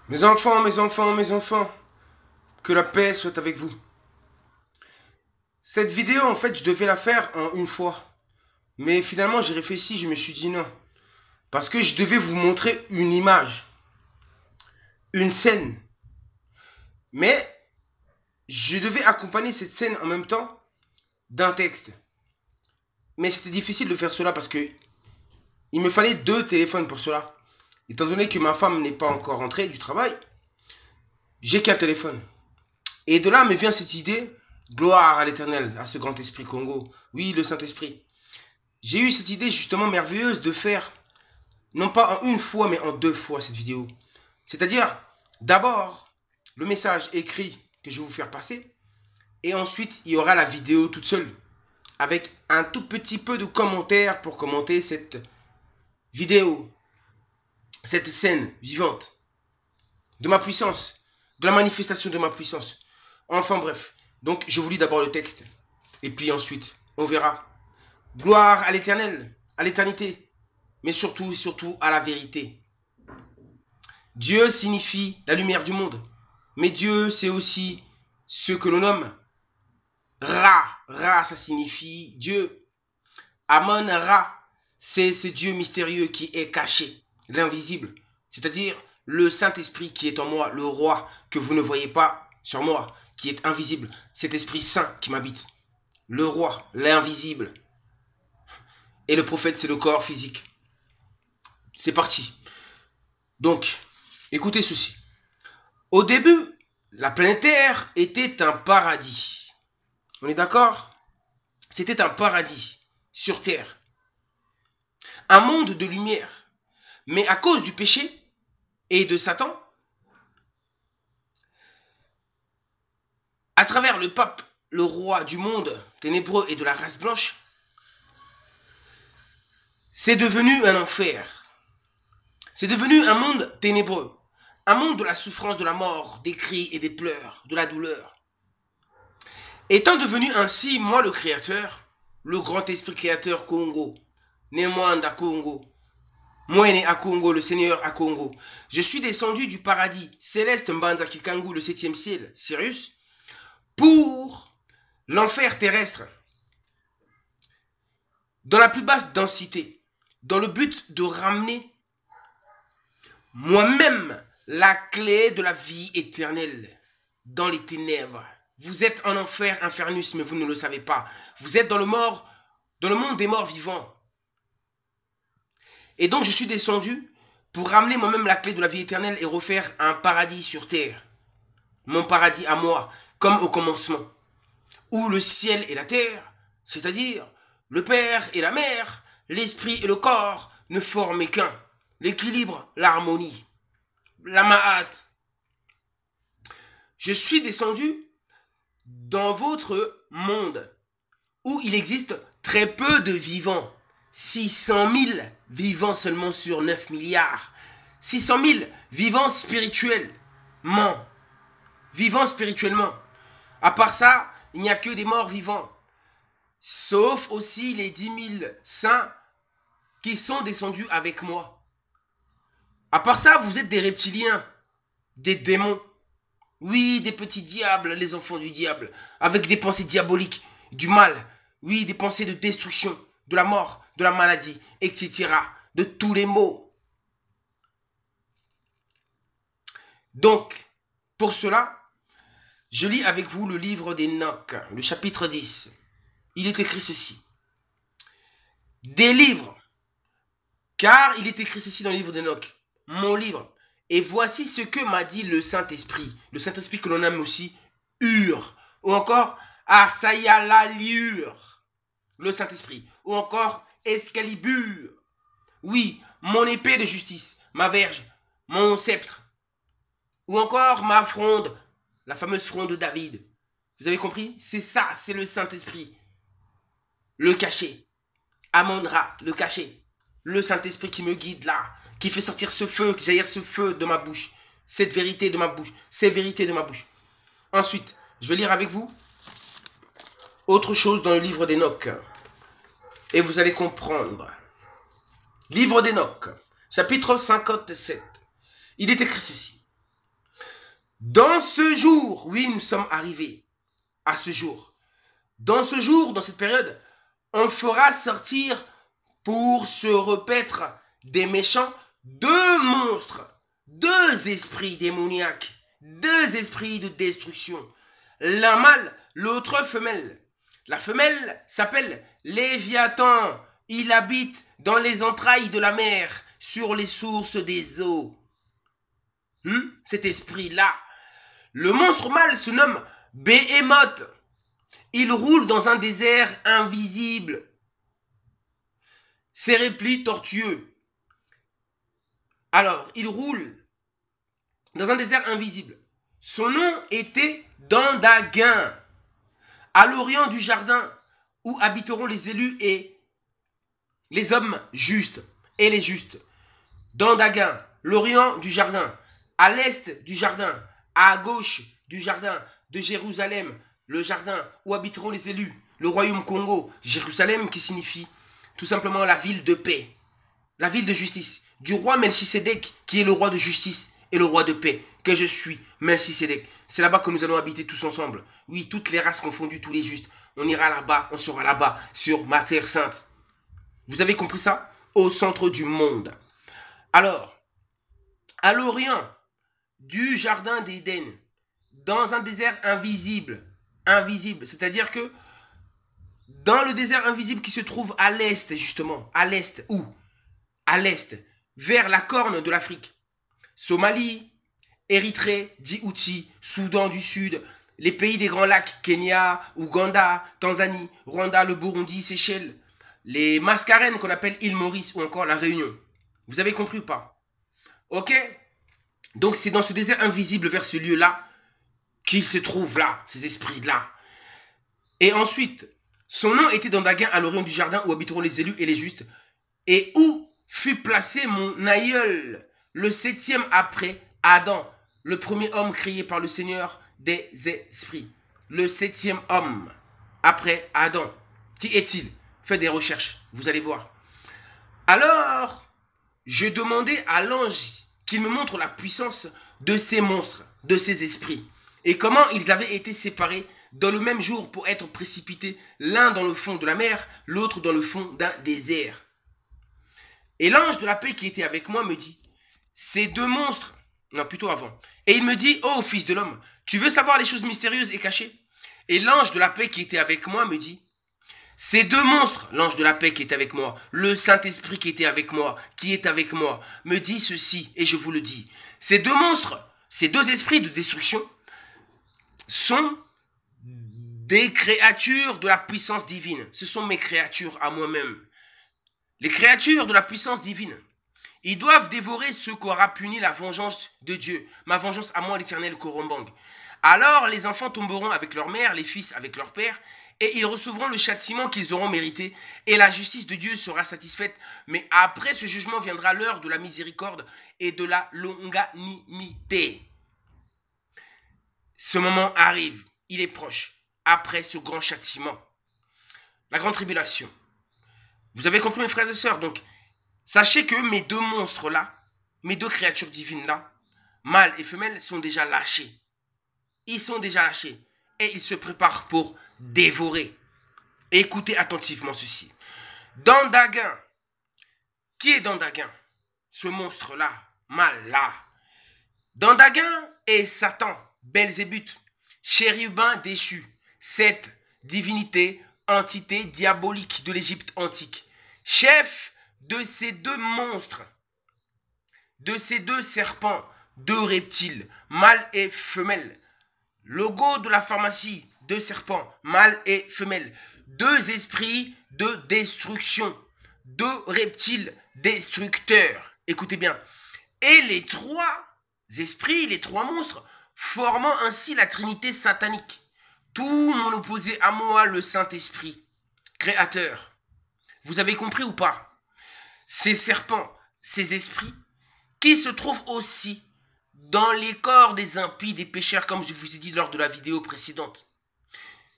Mes enfants, mes enfants, mes enfants, que la paix soit avec vous. Cette vidéo, en fait, je devais la faire en une fois. Mais finalement, j'ai réfléchi, je me suis dit non. Parce que je devais vous montrer une image, une scène. Mais je devais accompagner cette scène en même temps d'un texte. Mais c'était difficile de faire cela parce que il me fallait 2 téléphones pour cela. Étant donné que ma femme n'est pas encore rentrée du travail, j'ai qu'un téléphone. Et de là me vient cette idée, gloire à l'Éternel, à ce grand esprit Congo. Oui, le Saint-Esprit. J'ai eu cette idée justement merveilleuse de faire, non pas en une fois, mais en 2 fois cette vidéo. C'est-à-dire, d'abord, le message écrit que je vais vous faire passer, et ensuite, il y aura la vidéo toute seule, avec un tout petit peu de commentaires pour commenter cette vidéo, cette scène vivante de ma puissance, de la manifestation de ma puissance. Enfin bref, donc je vous lis d'abord le texte, et puis ensuite, on verra. Gloire à l'Éternel, à l'éternité, mais surtout, surtout à la vérité. Dieu signifie la lumière du monde, mais Dieu c'est aussi ce que l'on nomme Ra. Ra, ça signifie Dieu. Amon Ra, c'est ce Dieu mystérieux qui est caché, l'invisible, c'est-à-dire le Saint-Esprit qui est en moi, le roi que vous ne voyez pas sur moi, qui est invisible, cet Esprit Saint qui m'habite, le roi, l'invisible. Et le prophète, c'est le corps physique. C'est parti. Donc, écoutez ceci. Au début, la planète Terre était un paradis. On est d'accord? C'était un paradis sur Terre. Un monde de lumière. Mais à cause du péché et de Satan, à travers le pape, le roi du monde ténébreux et de la race blanche, c'est devenu un enfer. C'est devenu un monde ténébreux. Un monde de la souffrance, de la mort, des cris et des pleurs, de la douleur. Étant devenu ainsi, moi le créateur, le grand esprit créateur Congo, Nemwanda Congo, Mwene à Congo, le Seigneur à Congo, je suis descendu du paradis céleste Mbanza Kikangu, le 7e ciel, Sirius, pour l'enfer terrestre, dans la plus basse densité, dans le but de ramener moi-même la clé de la vie éternelle dans les ténèbres. Vous êtes en enfer, infernus, mais vous ne le savez pas. Vous êtes dans le monde des morts vivants. Et donc je suis descendu pour ramener moi-même la clé de la vie éternelle et refaire un paradis sur terre. Mon paradis à moi, comme au commencement, où le ciel et la terre, c'est-à-dire le Père et la Mère, l'Esprit et le corps, ne formaient qu'un. L'équilibre, l'harmonie, la Ma'at. Je suis descendu dans votre monde, où il existe très peu de vivants. 600 000 vivants seulement sur 9 milliards. 600 000 vivants spirituellement. Vivants spirituellement. À part ça, il n'y a que des morts vivants. Sauf aussi les 10 000 saints qui sont descendus avec moi. À part ça, vous êtes des reptiliens, des démons. Oui, des petits diables, les enfants du diable, avec des pensées diaboliques, du mal. Oui, des pensées de destruction, de la mort, de la maladie, etc. De tous les maux. Donc, pour cela, je lis avec vous le livre d'Enoch, le chapitre 10. Il est écrit ceci. Des livres, car il est écrit ceci dans le livre d'Enoch, mon livre. Et voici ce que m'a dit le Saint-Esprit. Le Saint-Esprit que l'on aime aussi Ur. Ou encore Arsayalaliur. Le Saint-Esprit. Ou encore Excalibur. Oui, mon épée de justice, ma verge, mon sceptre. Ou encore ma fronde, la fameuse fronde de David. Vous avez compris? C'est ça, c'est le Saint-Esprit. Le cachet. Amon-Ra, le cachet. Le Saint-Esprit qui me guide là, qui fait sortir ce feu, jaillir ce feu de ma bouche, cette vérité de ma bouche, ces vérités de ma bouche. Ensuite, je vais lire avec vous autre chose dans le livre d'Enoch. Et vous allez comprendre. Livre d'Enoch, chapitre 57. Il est écrit ceci. Dans ce jour, oui, nous sommes arrivés à ce jour. Dans ce jour, dans cette période, on fera sortir pour se repaître des méchants deux monstres, deux esprits démoniaques, deux esprits de destruction. L'un mâle, l'autre femelle. La femelle s'appelle Léviathan. Il habite dans les entrailles de la mer, sur les sources des eaux. Cet esprit-là. Le monstre mâle se nomme Behemoth. Il roule dans un désert invisible. Ses replis tortueux. Alors, il roule dans un désert invisible. Son nom était Dandaguin, à l'orient du jardin, où habiteront les élus et les hommes justes et les justes. Dandaguin, l'orient du jardin, à l'est du jardin, à gauche du jardin de Jérusalem, le jardin où habiteront les élus, le royaume Congo, Jérusalem qui signifie tout simplement la ville de paix, la ville de justice, du roi Melchisédek qui est le roi de justice et le roi de paix, que je suis, Melchisédek. C'est là-bas que nous allons habiter tous ensemble. Oui, toutes les races confondues, tous les justes. On ira là-bas, on sera là-bas, sur ma terre sainte. Vous avez compris ça? Au centre du monde. Alors, à l'orient du jardin d'Éden, dans un désert invisible, c'est-à-dire que dans le désert invisible qui se trouve à l'est, justement, à l'est, où? À l'est, vers la corne de l'Afrique. Somalie, Érythrée, Djibouti, Soudan du Sud, les pays des Grands Lacs, Kenya, Ouganda, Tanzanie, Rwanda, le Burundi, Seychelles, les Mascarenes qu'on appelle île Maurice ou encore la Réunion. Vous avez compris ou pas? Ok? Donc c'est dans ce désert invisible vers ce lieu-là qu'il se trouve là, ces esprits-là. Et ensuite, son nom était Dandaguin à l'orient du jardin où habiteront les élus et les justes, et où fut placé mon aïeul, le 7e après Adam, le premier homme créé par le Seigneur des esprits. Le 7e homme après Adam. Qui est-il? Faites des recherches, vous allez voir. Alors, je demandais à l'ange qu'il me montre la puissance de ces monstres, de ces esprits, et comment ils avaient été séparés dans le même jour pour être précipités, l'un dans le fond de la mer, l'autre dans le fond d'un désert. Et l'ange de la paix qui était avec moi me dit, ces deux monstres, non plutôt avant, et il me dit, ô fils de l'homme, tu veux savoir les choses mystérieuses et cachées? Et l'ange de la paix qui était avec moi me dit, ces deux monstres, l'ange de la paix qui est avec moi, le Saint-Esprit qui était avec moi, qui est avec moi, me dit ceci, et je vous le dis. Ces deux monstres, ces deux esprits de destruction, sont des créatures de la puissance divine. Ce sont mes créatures à moi-même. Les créatures de la puissance divine. Ils doivent dévorer ceux qu'aura puni la vengeance de Dieu. Ma vengeance à moi, l'Éternel Korombang. Alors les enfants tomberont avec leur mère, les fils avec leur père, et ils recevront le châtiment qu'ils auront mérité, et la justice de Dieu sera satisfaite. Mais après ce jugement viendra l'heure de la miséricorde et de la longanimité. Ce moment arrive, il est proche, après ce grand châtiment. La grande tribulation. Vous avez compris mes frères et sœurs? Donc, sachez que mes deux monstres-là, mes deux créatures divines-là, mâle et femelle, sont déjà lâchés. Ils sont déjà lâchés. Et ils se préparent pour dévorer. Écoutez attentivement ceci. Dandaguin. Qui est Dandaguin? Ce monstre-là, mâle-là. Dandaguin est Satan, Belzébuth, chérubin déchu, cette divinité, entité diabolique de l'Égypte antique, chef de ces deux monstres, de ces deux serpents, deux reptiles, mâle et femelle. Logo de la pharmacie, deux serpents, mâle et femelle. Deux esprits de destruction, deux reptiles destructeurs. Écoutez bien. Et les trois esprits, les trois monstres, formant ainsi la trinité satanique. Tout mon opposé à moi, le Saint-Esprit, créateur. Vous avez compris ou pas? Ces serpents, ces esprits, qui se trouvent aussi dans les corps des impies, des pécheurs, comme je vous ai dit lors de la vidéo précédente.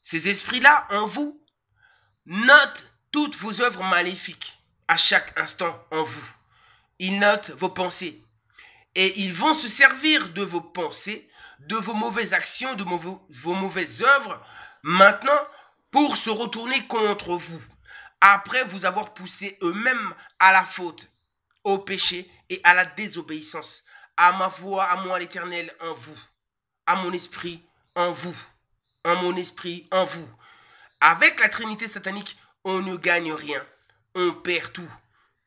Ces esprits-là, en vous, notent toutes vos œuvres maléfiques, à chaque instant en vous. Ils notent vos pensées. Et ils vont se servir de vos pensées, de vos mauvaises actions, de vos mauvaises œuvres, maintenant, pour se retourner contre vous, après vous avoir poussé eux-mêmes à la faute, au péché et à la désobéissance, à ma voix, à moi l'Éternel en vous, à mon esprit en vous, en mon esprit en vous. Avec la Trinité satanique, on ne gagne rien, on perd tout.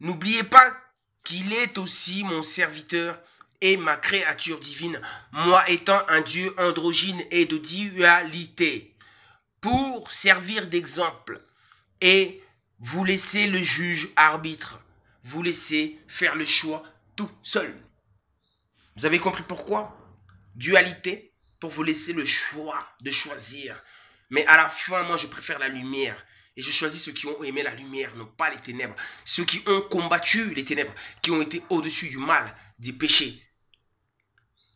N'oubliez pas qu'il est aussi mon serviteur et ma créature divine, moi étant un Dieu androgyne et de dualité, pour servir d'exemple et vous laisser le juge arbitre, vous laisser faire le choix tout seul. Vous avez compris pourquoi? Dualité, pour vous laisser le choix de choisir. Mais à la fin, moi je préfère la lumière. Et je choisis ceux qui ont aimé la lumière, non pas les ténèbres. Ceux qui ont combattu les ténèbres, qui ont été au-dessus du mal, des péchés.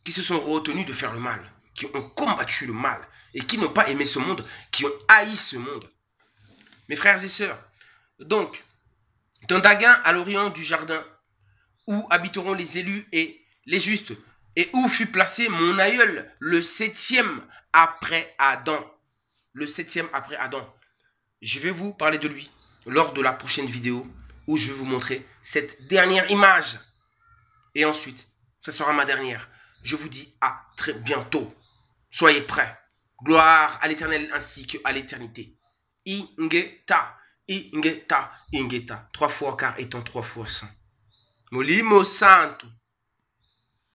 Qui se sont retenus de faire le mal, qui ont combattu le mal. Et qui n'ont pas aimé ce monde, qui ont haï ce monde. Mes frères et sœurs, donc, dans Dagan, à l'orient du jardin, où habiteront les élus et les justes, et où fut placé mon aïeul, le 7e après Adam. Le 7e après Adam. Je vais vous parler de lui lors de la prochaine vidéo où je vais vous montrer cette dernière image. Et ensuite, ça sera ma dernière. Je vous dis à très bientôt. Soyez prêts. Gloire à l'Éternel ainsi qu'à l'éternité. Ingeta, Ingeta, Ingeta. 3 fois car étant 3 fois saint. Molimo Santo.